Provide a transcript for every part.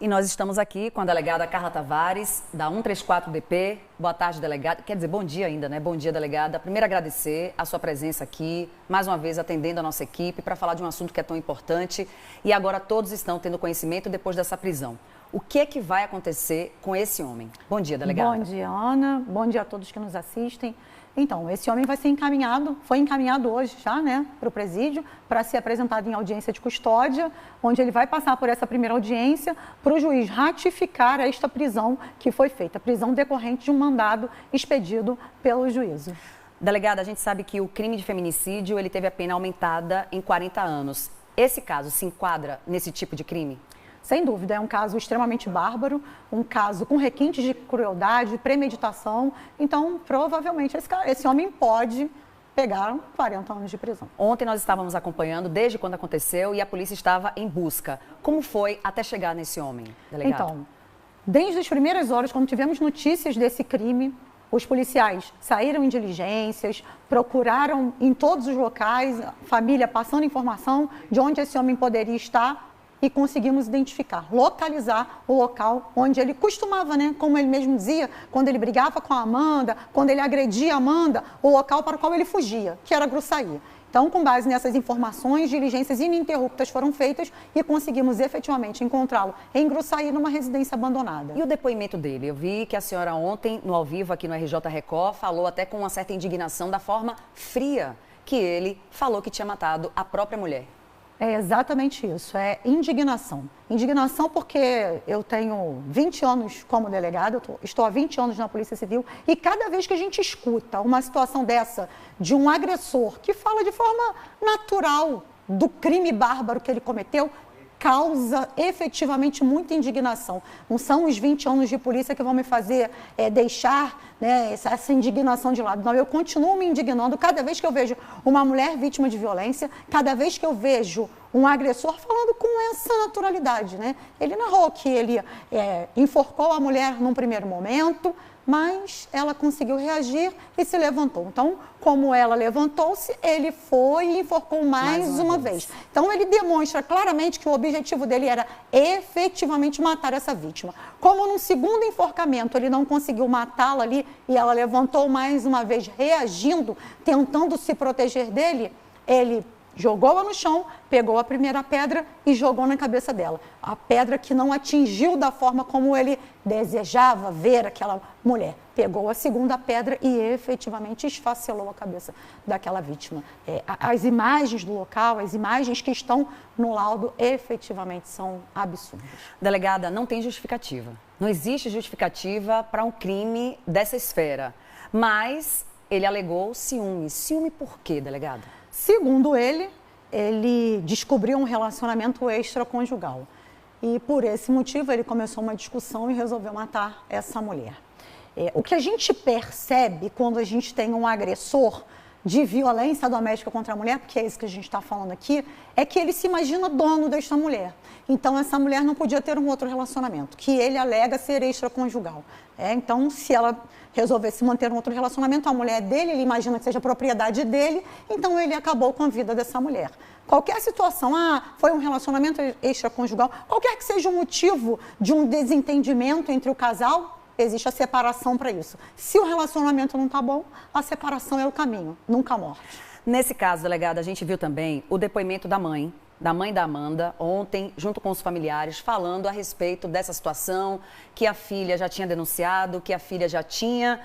E nós estamos aqui com a delegada Carla Tavares, da 134DP. Boa tarde, delegada. Quer dizer, bom dia ainda, né? Bom dia, delegada. Primeiro, agradecer a sua presença aqui, mais uma vez atendendo a nossa equipe para falar de um assunto que é tão importante. E agora todos estão tendo conhecimento depois dessa prisão. O que é que vai acontecer com esse homem? Bom dia, delegada. Bom dia, Ana. Bom dia a todos que nos assistem. Então, esse homem vai ser encaminhado, foi encaminhado hoje já, né, para o presídio, para ser apresentado em audiência de custódia, onde ele vai passar por essa primeira audiência, para o juiz ratificar esta prisão que foi feita, prisão decorrente de um mandado expedido pelo juízo. Delegada, a gente sabe que o crime de feminicídio, ele teve a pena aumentada em 40 anos. Esse caso se enquadra nesse tipo de crime? Sem dúvida, é um caso extremamente bárbaro, um caso com requintes de crueldade, premeditação. Então, provavelmente, esse homem pode pegar 40 anos de prisão. Ontem nós estávamos acompanhando, desde quando aconteceu, e a polícia estava em busca. Como foi até chegar nesse homem, delegado? Então, desde as primeiras horas, quando tivemos notícias desse crime, os policiais saíram em diligências, procuraram em todos os locais, a família passando informação de onde esse homem poderia estar, e conseguimos identificar, localizar o local onde ele costumava, né, como ele mesmo dizia, quando ele brigava com a Amanda, quando ele agredia a Amanda, o local para o qual ele fugia, que era Gruçaí. Então, com base nessas informações, diligências ininterruptas foram feitas e conseguimos efetivamente encontrá-lo em Gruçaí, numa residência abandonada. E o depoimento dele? Eu vi que a senhora ontem, no ao vivo aqui no RJ Record, falou até com uma certa indignação da forma fria que ele falou que tinha matado a própria mulher. É exatamente isso, é indignação. Indignação porque eu tenho 20 anos como delegada, estou há 20 anos na Polícia Civil e cada vez que a gente escuta uma situação dessa de um agressor que fala de forma natural do crime bárbaro que ele cometeu, causa efetivamente muita indignação. Não são os 20 anos de polícia que vão me fazer deixar, né, essa indignação de lado. Não, eu continuo me indignando cada vez que eu vejo uma mulher vítima de violência, cada vez que eu vejo um agressor falando com essa naturalidade, né? Ele narrou que ele enforcou a mulher num primeiro momento, mas ela conseguiu reagir e se levantou. Então, como ela levantou-se, ele foi e enforcou mais uma vez. Então, ele demonstra claramente que o objetivo dele era efetivamente matar essa vítima. Como no segundo enforcamento ele não conseguiu matá-la ali e ela levantou mais uma vez, reagindo, tentando se proteger dele, ele jogou-a no chão, pegou a primeira pedra e jogou na cabeça dela. A pedra que não atingiu da forma como ele desejava ver aquela mulher. Pegou a segunda pedra e efetivamente esfacelou a cabeça daquela vítima. As imagens do local, as imagens que estão no laudo, efetivamente são absurdas. Delegada, não tem justificativa. Não existe justificativa para um crime dessa esfera. Mas ele alegou ciúme. Ciúme por quê, delegada? Segundo ele descobriu um relacionamento extraconjugal. E por esse motivo ele começou uma discussão e resolveu matar essa mulher. O que a gente percebe quando a gente tem um agressor de violência doméstica contra a mulher, porque é isso que a gente está falando aqui, é que ele se imagina dono desta mulher. Então, essa mulher não podia ter um outro relacionamento, que ele alega ser extraconjugal. Então, se ela resolvesse manter um outro relacionamento, a mulher dele, ele imagina que seja propriedade dele, então ele acabou com a vida dessa mulher. Qualquer situação, foi um relacionamento extraconjugal, qualquer que seja o motivo de um desentendimento entre o casal, existe a separação para isso. Se o relacionamento não está bom, a separação é o caminho, nunca a morte. Nesse caso, delegada, a gente viu também o depoimento da mãe da Amanda, ontem, junto com os familiares, falando a respeito dessa situação, que a filha já tinha denunciado, que a filha já tinha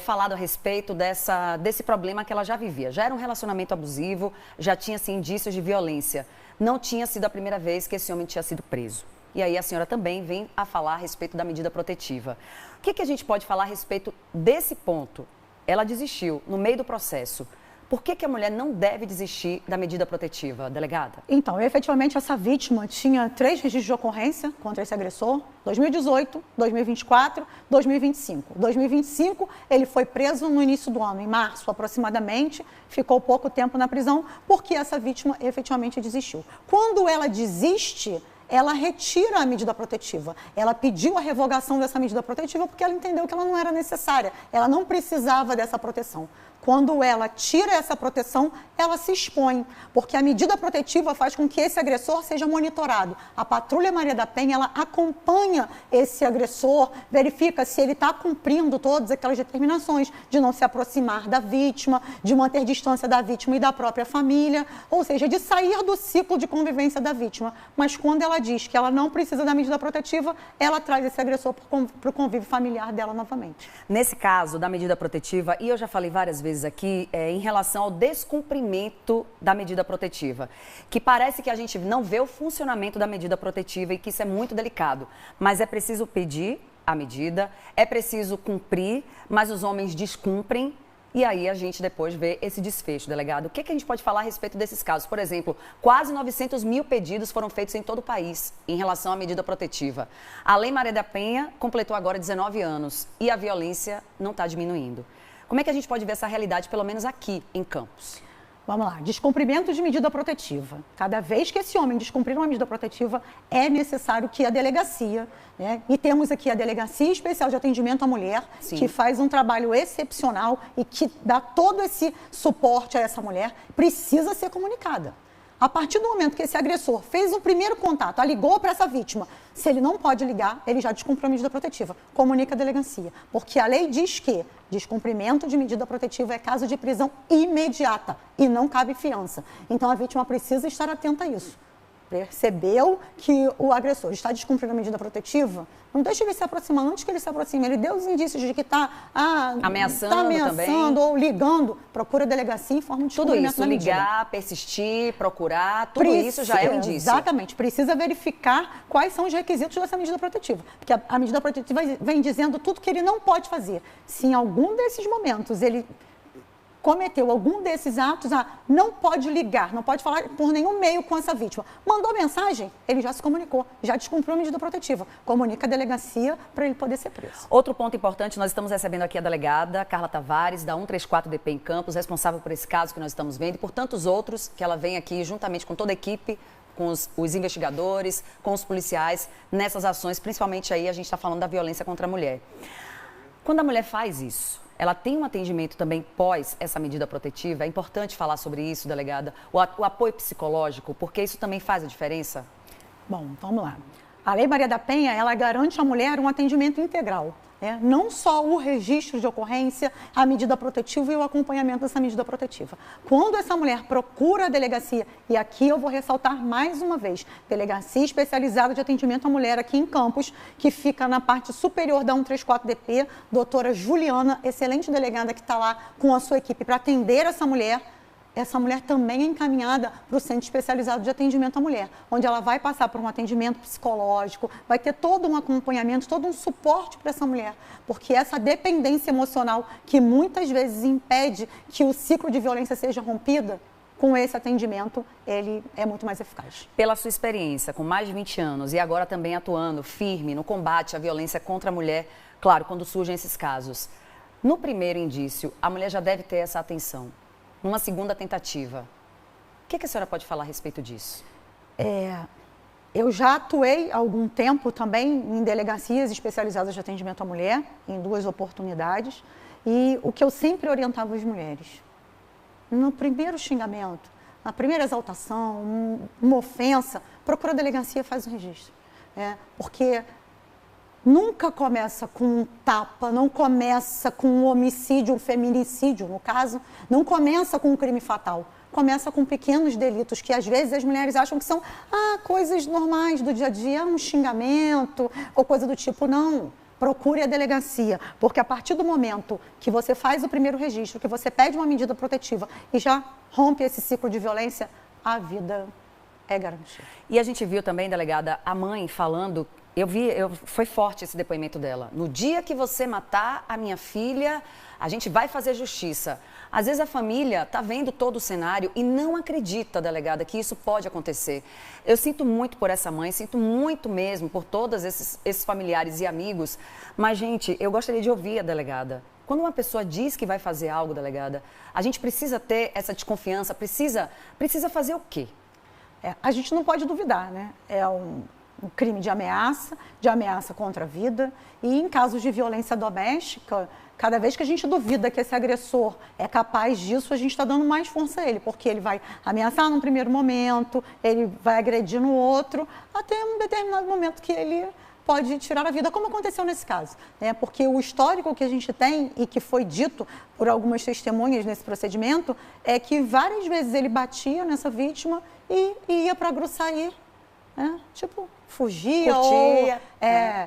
falado a respeito desse problema que ela já vivia. Já era um relacionamento abusivo, já tinha assim, indícios de violência. Não tinha sido a primeira vez que esse homem tinha sido preso. E aí a senhora também vem a falar a respeito da medida protetiva. O que a gente pode falar a respeito desse ponto? Ela desistiu no meio do processo. Por que a mulher não deve desistir da medida protetiva, delegada? Então, efetivamente, essa vítima tinha 3 registros de ocorrência contra esse agressor, 2018, 2024, 2025. 2025, ele foi preso no início do ano, em março aproximadamente, ficou pouco tempo na prisão, porque essa vítima efetivamente desistiu. Quando ela desiste, ela retira a medida protetiva. Ela pediu a revogação dessa medida protetiva porque ela entendeu que ela não era necessária, ela não precisava dessa proteção. Quando ela tira essa proteção, ela se expõe, porque a medida protetiva faz com que esse agressor seja monitorado. A Patrulha Maria da Penha, ela acompanha esse agressor, verifica se ele está cumprindo todas aquelas determinações de não se aproximar da vítima, de manter distância da vítima e da própria família, ou seja, de sair do ciclo de convivência da vítima. Mas quando ela diz que ela não precisa da medida protetiva, ela traz esse agressor para o convívio familiar dela novamente. Nesse caso da medida protetiva, e eu já falei várias vezes aqui, em relação ao descumprimento da medida protetiva, que parece que a gente não vê o funcionamento da medida protetiva e que isso é muito delicado, mas é preciso pedir a medida, é preciso cumprir, mas os homens descumprem. E aí a gente depois vê esse desfecho, delegado. O que a gente pode falar a respeito desses casos? Por exemplo, quase 900 mil pedidos foram feitos em todo o país em relação à medida protetiva. A Lei Maria da Penha completou agora 19 anos e a violência não está diminuindo. Como é que a gente pode ver essa realidade, pelo menos aqui em Campos? Vamos lá, descumprimento de medida protetiva. Cada vez que esse homem descumprir uma medida protetiva, é necessário que a delegacia, né, e temos aqui a Delegacia Especial de Atendimento à Mulher, Sim. que faz um trabalho excepcional e que dá todo esse suporte a essa mulher, precisa ser comunicada. A partir do momento que esse agressor fez um primeiro contato, ligou para essa vítima, se ele não pode ligar, ele já descumpriu a medida protetiva. Comunica a delegacia. Porque a lei diz que descumprimento de medida protetiva é caso de prisão imediata e não cabe fiança. Então a vítima precisa estar atenta a isso. Percebeu que o agressor está descumprindo a medida protetiva, não deixe ele se aproximar. Antes que ele se aproxime, ele deu os indícios de que está ameaçando ou ligando, procura a delegacia e informa o descumprimento da medida. Tudo isso, ligar, persistir, procurar, tudo isso já é um indício. Exatamente, precisa verificar quais são os requisitos dessa medida protetiva, porque a medida protetiva vem dizendo tudo que ele não pode fazer. Se em algum desses momentos ele cometeu algum desses atos, não pode ligar, não pode falar por nenhum meio com essa vítima. Mandou mensagem, ele já se comunicou, já descumpriu a medida protetiva. Comunica a delegacia para ele poder ser preso. Outro ponto importante, nós estamos recebendo aqui a delegada Carla Tavares, da 134DP em Campos, responsável por esse caso que nós estamos vendo e por tantos outros que ela vem aqui juntamente com toda a equipe, com os investigadores, com os policiais, nessas ações, principalmente aí a gente está falando da violência contra a mulher. Quando a mulher faz isso, ela tem um atendimento também pós essa medida protetiva? É importante falar sobre isso, delegada? O apoio psicológico, porque isso também faz a diferença? Bom, vamos lá. A Lei Maria da Penha, ela garante à mulher um atendimento integral. Não só o registro de ocorrência, a medida protetiva e o acompanhamento dessa medida protetiva. Quando essa mulher procura a delegacia, e aqui eu vou ressaltar mais uma vez, Delegacia Especializada de Atendimento à Mulher aqui em Campos, que fica na parte superior da 134DP, doutora Juliana, excelente delegada que está lá com a sua equipe para atender essa mulher também é encaminhada para o Centro Especializado de Atendimento à Mulher, onde ela vai passar por um atendimento psicológico, vai ter todo um acompanhamento, todo um suporte para essa mulher, porque essa dependência emocional que muitas vezes impede que o ciclo de violência seja rompida, com esse atendimento, ele é muito mais eficaz. Pela sua experiência, com mais de 20 anos e agora também atuando firme no combate à violência contra a mulher, claro, quando surgem esses casos, no primeiro indício, a mulher já deve ter essa atenção. Numa segunda tentativa, o que a senhora pode falar a respeito disso? Eu já atuei há algum tempo também em delegacias especializadas de atendimento à mulher, em 2 oportunidades, e o que eu sempre orientava as mulheres, no primeiro xingamento, na primeira exaltação, uma ofensa, procura a delegacia e faz o registro. Porque nunca começa com um tapa, não começa com um homicídio, um feminicídio, no caso, não começa com um crime fatal. Começa com pequenos delitos que às vezes as mulheres acham que são coisas normais do dia a dia, um xingamento ou coisa do tipo. Não, procure a delegacia, porque a partir do momento que você faz o primeiro registro, que você pede uma medida protetiva e já rompe esse ciclo de violência, a vida é garantida. E a gente viu também, delegada, a mãe falando... Foi forte esse depoimento dela. No dia que você matar a minha filha, a gente vai fazer justiça. Às vezes a família está vendo todo o cenário e não acredita, delegada, que isso pode acontecer. Eu sinto muito por essa mãe, sinto muito mesmo por todos esses familiares e amigos. Mas, gente, eu gostaria de ouvir a delegada. Quando uma pessoa diz que vai fazer algo, delegada, a gente precisa ter essa desconfiança, precisa fazer o quê? A gente não pode duvidar, né? o crime de ameaça contra a vida. E em casos de violência doméstica, cada vez que a gente duvida que esse agressor é capaz disso, a gente está dando mais força a ele, porque ele vai ameaçar num primeiro momento, ele vai agredir no outro, até um determinado momento que ele pode tirar a vida, como aconteceu nesse caso. Né? Porque o histórico que a gente tem e que foi dito por algumas testemunhas nesse procedimento é que várias vezes ele batia nessa vítima e ia para Gruçaí, né? Tipo, fugia ou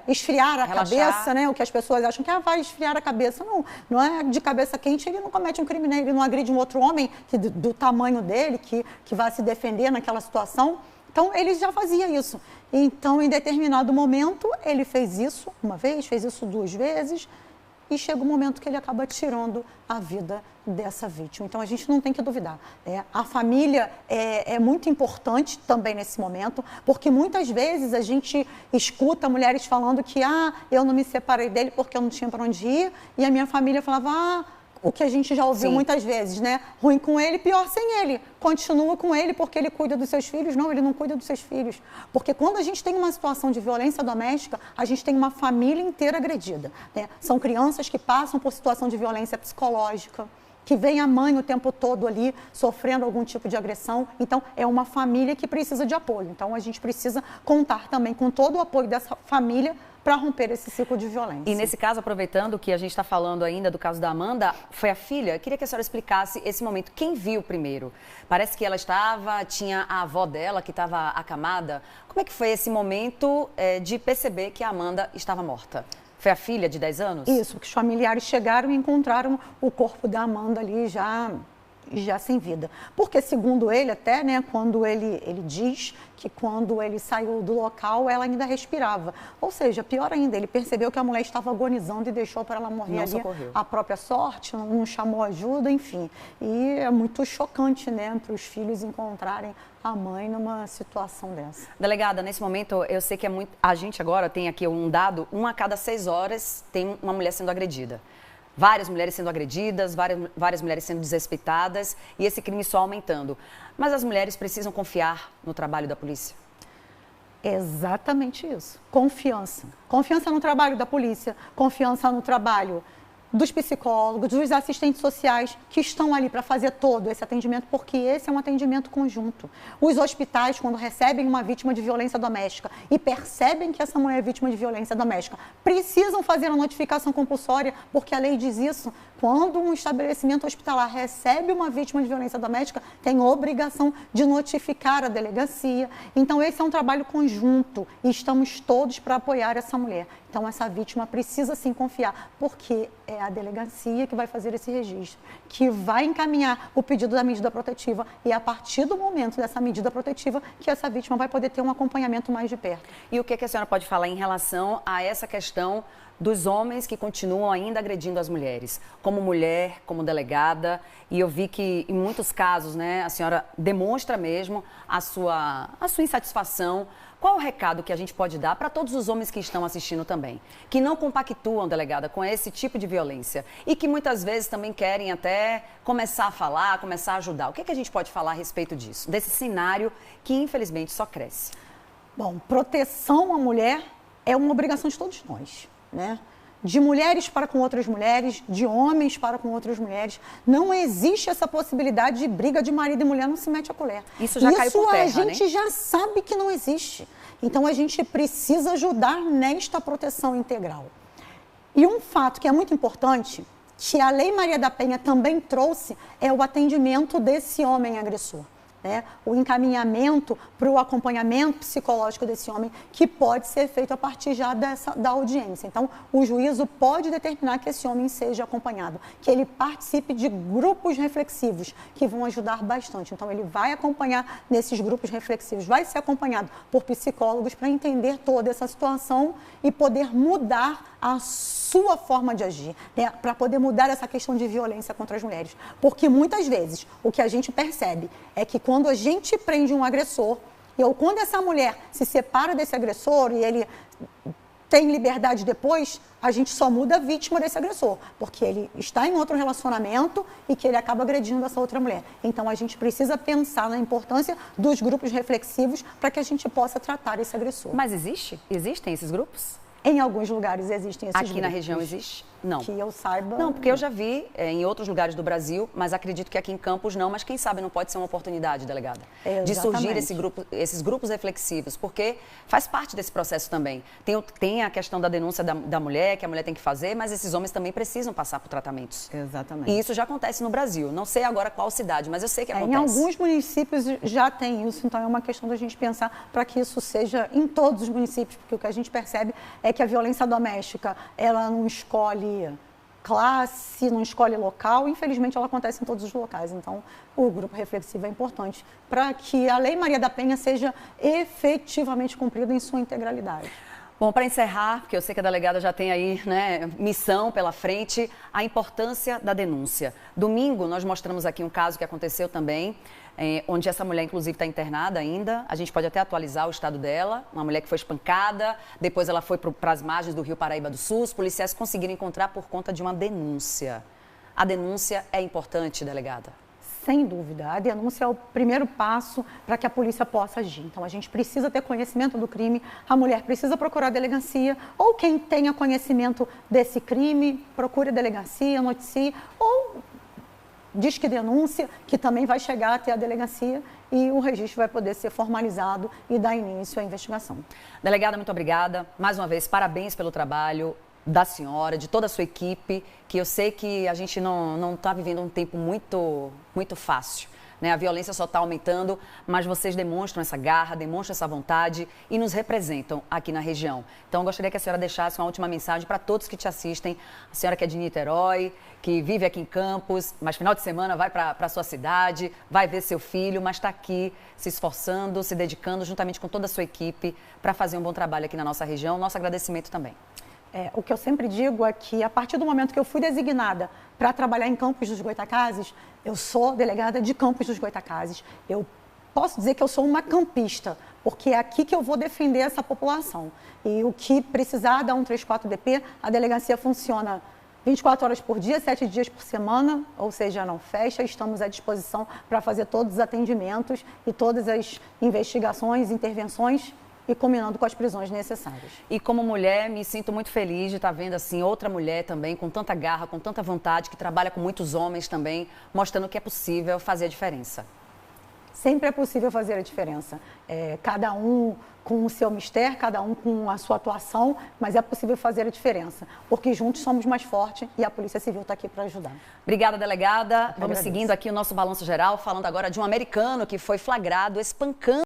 esfriar a cabeça, né? O que as pessoas acham que vai esfriar a cabeça. Não é de cabeça quente, ele não comete um crime, né? Ele não agride um outro homem do tamanho dele, que vai se defender naquela situação. Então, ele já fazia isso. Então, em determinado momento, ele fez isso uma vez, fez isso 2 vezes, e chega um momento que ele acaba tirando a vida dessa vítima. Então, a gente não tem que duvidar. A família é muito importante também nesse momento, porque muitas vezes a gente escuta mulheres falando que eu não me separei dele porque eu não tinha para onde ir, e a minha família falava, o que a gente já ouviu muitas vezes, né? Ruim com ele, pior sem ele. Continua com ele porque ele cuida dos seus filhos. Não, ele não cuida dos seus filhos. Porque quando a gente tem uma situação de violência doméstica, a gente tem uma família inteira agredida. Né? São crianças que passam por situação de violência psicológica, que vem a mãe o tempo todo ali sofrendo algum tipo de agressão. Então, é uma família que precisa de apoio. Então, a gente precisa contar também com todo o apoio dessa família para romper esse ciclo de violência. E nesse caso, aproveitando que a gente está falando ainda do caso da Amanda, foi a filha? Eu queria que a senhora explicasse esse momento. Quem viu primeiro? Parece que ela tinha a avó dela que estava acamada. Como é que foi esse momento de perceber que a Amanda estava morta? Foi a filha de 10 anos? Isso, que os familiares chegaram e encontraram o corpo da Amanda ali já sem vida. Porque, segundo ele até, né, quando ele diz que quando ele saiu do local, ela ainda respirava. Ou seja, pior ainda, ele percebeu que a mulher estava agonizando e deixou para ela morrer ali a própria sorte, não chamou ajuda, enfim. E é muito chocante, né, para os filhos encontrarem a mãe numa situação dessa. Delegada, nesse momento, eu sei que a gente agora tem aqui um dado, 1 a cada 6 horas tem uma mulher sendo agredida. Várias mulheres sendo agredidas, várias mulheres sendo desrespeitadas e esse crime só aumentando. Mas as mulheres precisam confiar no trabalho da polícia? Exatamente isso. Confiança. Confiança no trabalho da polícia, confiança no trabalho dos psicólogos, dos assistentes sociais que estão ali para fazer todo esse atendimento, porque esse é um atendimento conjunto. Os hospitais, quando recebem uma vítima de violência doméstica e percebem que essa mulher é vítima de violência doméstica, precisam fazer a notificação compulsória, porque a lei diz isso. Quando um estabelecimento hospitalar recebe uma vítima de violência doméstica, tem obrigação de notificar a delegacia. Então, esse é um trabalho conjunto e estamos todos para apoiar essa mulher. Então, essa vítima precisa sim confiar, porque é a delegacia que vai fazer esse registro, que vai encaminhar o pedido da medida protetiva e a partir do momento dessa medida protetiva que essa vítima vai poder ter um acompanhamento mais de perto. E o que a senhora pode falar em relação a essa questão dos homens que continuam ainda agredindo as mulheres, como mulher, como delegada, e eu vi que em muitos casos, né, a senhora demonstra mesmo a sua insatisfação. Qual o recado que a gente pode dar para todos os homens que estão assistindo também, que não compactuam, delegada, com esse tipo de violência e que muitas vezes também querem até começar a falar, começar a ajudar? O que a gente pode falar a respeito disso, desse cenário que infelizmente só cresce? Bom, proteção à mulher é uma obrigação de todos nós, né? De mulheres para com outras mulheres, de homens para com outras mulheres. Não existe essa possibilidade de briga de marido e mulher, não se mete a colher. Isso já caiu por terra, a gente já sabe que não existe. Então, a gente precisa ajudar nesta proteção integral. E um fato que é muito importante, que a Lei Maria da Penha também trouxe, é o atendimento desse homem agressor. Né? O encaminhamento para o acompanhamento psicológico desse homem, que pode ser feito a partir já da audiência. Então, o juízo pode determinar que esse homem seja acompanhado, que ele participe de grupos reflexivos, que vão ajudar bastante. Então, ele vai acompanhar nesses grupos reflexivos, vai ser acompanhado por psicólogos para entender toda essa situação e poder mudar a sua forma de agir, né? Para poder mudar essa questão de violência contra as mulheres. Porque muitas vezes o que a gente percebe é que quando a gente prende um agressor, ou quando essa mulher se separa desse agressor e ele tem liberdade depois, a gente só muda a vítima desse agressor, porque ele está em outro relacionamento e que ele acaba agredindo essa outra mulher. Então, a gente precisa pensar na importância dos grupos reflexivos para que a gente possa tratar esse agressor. Mas existem esses grupos? Em alguns lugares existem esses grupos. Aqui na região existe? Não. Que eu saiba. Não, porque eu já vi em outros lugares do Brasil, mas acredito que aqui em Campos não, mas quem sabe não pode ser uma oportunidade, delegada, de surgir esses grupos reflexivos, porque faz parte desse processo também. Tem a questão da denúncia da mulher, que a mulher tem que fazer, mas esses homens também precisam passar por tratamentos. Exatamente. E isso já acontece no Brasil. Não sei agora qual cidade, mas eu sei que acontece. Em alguns municípios já tem isso, então é uma questão da gente pensar para que isso seja em todos os municípios, porque o que a gente percebe é que a violência doméstica, ela não escolhe classe, não escolhe local, infelizmente ela acontece em todos os locais. Então, o grupo reflexivo é importante para que a Lei Maria da Penha seja efetivamente cumprida em sua integralidade. Bom, para encerrar, porque eu sei que a delegada já tem aí, né, missão pela frente, a importância da denúncia. Domingo, nós mostramos aqui um caso que aconteceu também, onde essa mulher, inclusive, está internada ainda. A gente pode até atualizar o estado dela. Uma mulher que foi espancada, depois ela foi para as margens do Rio Paraíba do Sul. Os policiais conseguiram encontrar por conta de uma denúncia. A denúncia é importante, delegada? Sem dúvida, a denúncia é o primeiro passo para que a polícia possa agir. Então, a gente precisa ter conhecimento do crime, a mulher precisa procurar a delegacia, ou quem tenha conhecimento desse crime, procure a delegacia, noticie, ou diz que denúncia, que também vai chegar até a delegacia e o registro vai poder ser formalizado e dar início à investigação. Delegada, muito obrigada. Mais uma vez, parabéns pelo trabalho da senhora, de toda a sua equipe, que eu sei que a gente não está vivendo um tempo muito fácil, né? A violência só está aumentando, mas vocês demonstram essa garra, demonstram essa vontade e nos representam aqui na região. Então, eu gostaria que a senhora deixasse uma última mensagem para todos que te assistem. A senhora que é de Niterói, que vive aqui em Campos, mas final de semana vai para a sua cidade, vai ver seu filho, mas está aqui se esforçando, se dedicando juntamente com toda a sua equipe para fazer um bom trabalho aqui na nossa região. Nosso agradecimento também. O que eu sempre digo é que, a partir do momento que eu fui designada para trabalhar em Campos dos Goytacazes, eu sou delegada de Campos dos Goytacazes. Eu posso dizer que eu sou uma campista, porque é aqui que eu vou defender essa população. E o que precisar da 134DP, a delegacia funciona 24 horas por dia, 7 dias por semana, ou seja, não fecha. Estamos à disposição para fazer todos os atendimentos e todas as investigações, intervenções, e combinando com as prisões necessárias. E como mulher, me sinto muito feliz de estar vendo assim outra mulher também com tanta garra, com tanta vontade, que trabalha com muitos homens também, mostrando que é possível fazer a diferença. Sempre é possível fazer a diferença. Cada um com o seu mistério, cada um com a sua atuação, mas é possível fazer a diferença, porque juntos somos mais fortes e a Polícia Civil está aqui para ajudar. Obrigada, delegada. Vamos seguindo aqui o nosso balanço geral, falando agora de um americano que foi flagrado espancando